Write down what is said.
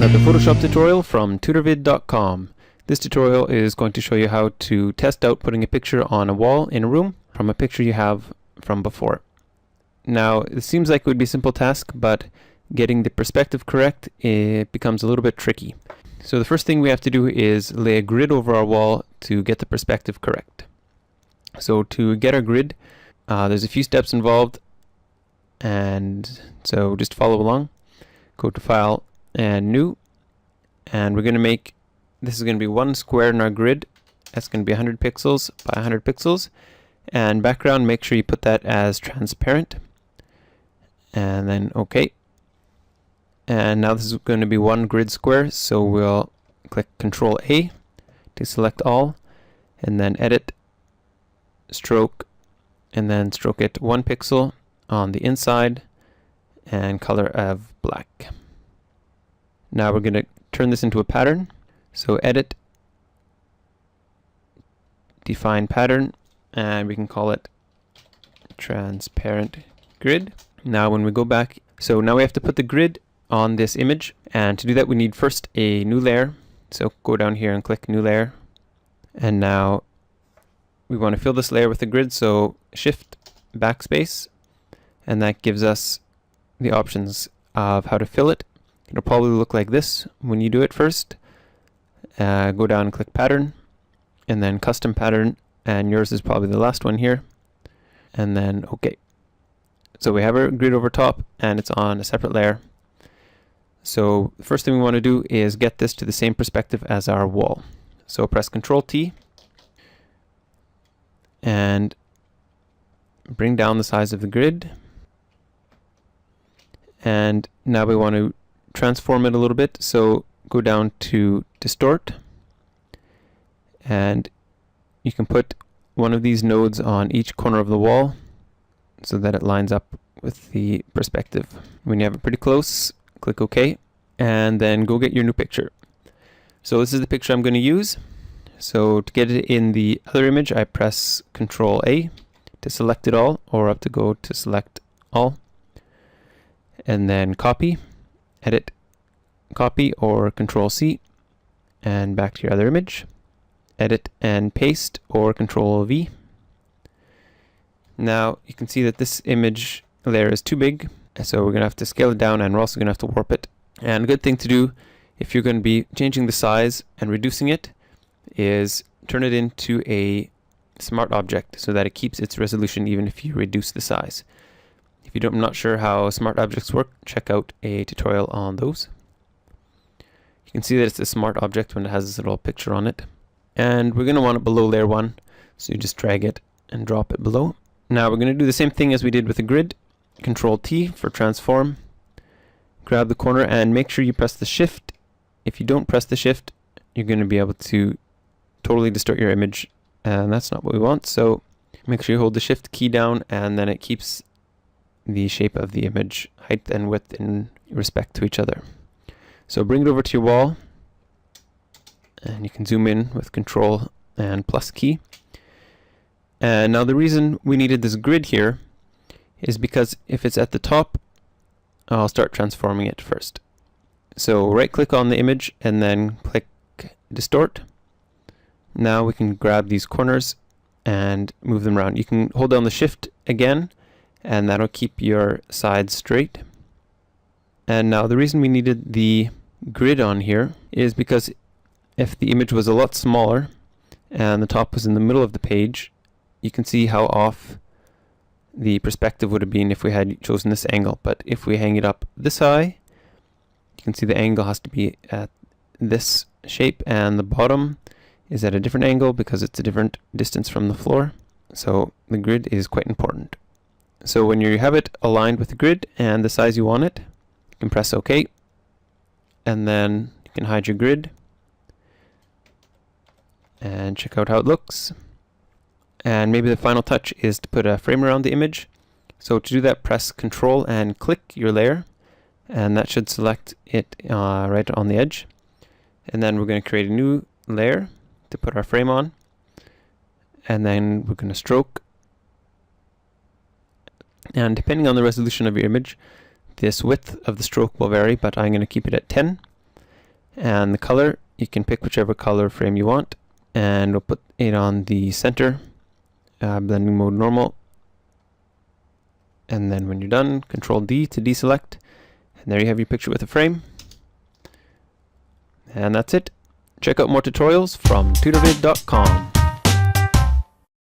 another Photoshop tutorial from tutorvid.com. This tutorial is going to show you how to test out putting a picture on a wall in a room from a picture you have from before. Now, it seems like it would be a simple task, but getting the perspective correct, it becomes a little bit tricky. So the first thing we have to do is lay a grid over our wall to get the perspective correct. So to get our grid, there's a few steps involved, and so just follow along. Go to File and New, and we're going to make, this is going to be one square in our grid. That's going to be 100 pixels by 100 pixels. And background, make sure you put that as transparent. And then OK. And now this is going to be one grid square, so we'll click Control A to select all, and then Edit, Stroke, and then stroke it 1 pixel on the inside and color of black. Now we're going to turn this into a pattern. So Edit, Define Pattern, and we can call it Transparent Grid. Now when we go back, so now we have to put the grid on this image, and to do that we need first a new layer. So go down here and click New Layer, and now we want to fill this layer with the grid, so Shift Backspace, and that gives us the options of how to fill it. It'll probably look like this when you do it first. Go down and click Pattern, and then Custom Pattern, and yours is probably the last one here, and then OK. So we have our grid over top, and it's on a separate layer. So the first thing we want to do is get this to the same perspective as our wall. So press Ctrl T, and bring down the size of the grid. And now we want to transform it a little bit, so go down to Distort, and you can put one of these nodes on each corner of the wall so that it lines up with the perspective. When you have it pretty close, click OK, and then go get your new picture. So this is the picture I'm going to use. So to get it in the other image, I press Ctrl A to select it all, or up to go to select all, and then copy, edit, copy, or Ctrl C, and back to your other image, edit and paste, or Ctrl V. Now you can see that this image layer is too big, so we're going to have to scale it down, and we're also going to have to warp it. And a good thing to do if you're going to be changing the size and reducing it is turn it into a smart object so that it keeps its resolution even if you reduce the size. If I'm not sure how smart objects work, check out a tutorial on those. You can see that it's a smart object when it has this little picture on it. And we're going to want it below layer 1, so you just drag it and drop it below. Now we're going to do the same thing as we did with the grid. Control T for transform. Grab the corner and make sure you press the shift. If you don't press the shift, you're going to be able to totally distort your image, and that's not what we want. So make sure you hold the shift key down, and then it keeps the shape of the image height and width in respect to each other. So bring it over to your wall, and you can zoom in with Control and plus key. And now the reason we needed this grid here is because if it's at the top, I'll start transforming it first. So right click on the image and then click Distort. Now we can grab these corners and move them around. You can hold down the shift again, and that'll keep your sides straight. And now the reason we needed the grid on here is because if the image was a lot smaller and the top was in the middle of the page, you can see how off the perspective would have been if we had chosen this angle. But if we hang it up this high, you can see the angle has to be at this shape, and the bottom is at a different angle because it's a different distance from the floor. So the grid is quite important. So when you have it aligned with the grid and the size you want it, you can press OK, and then you can hide your grid and check out how it looks. And maybe the final touch is to put a frame around the image. So to do that, press Control and click your layer, and that should select it right on the edge. And then we're going to create a new layer to put our frame on, and then we're going to stroke. And depending on the resolution of your image, this width of the stroke will vary, but I'm going to keep it at 10. And the color, you can pick whichever color frame you want, and we'll put it on the center, blending mode normal. And then when you're done, Control D to deselect, and there you have your picture with a frame. And that's it. Check out more tutorials from tutorvid.com.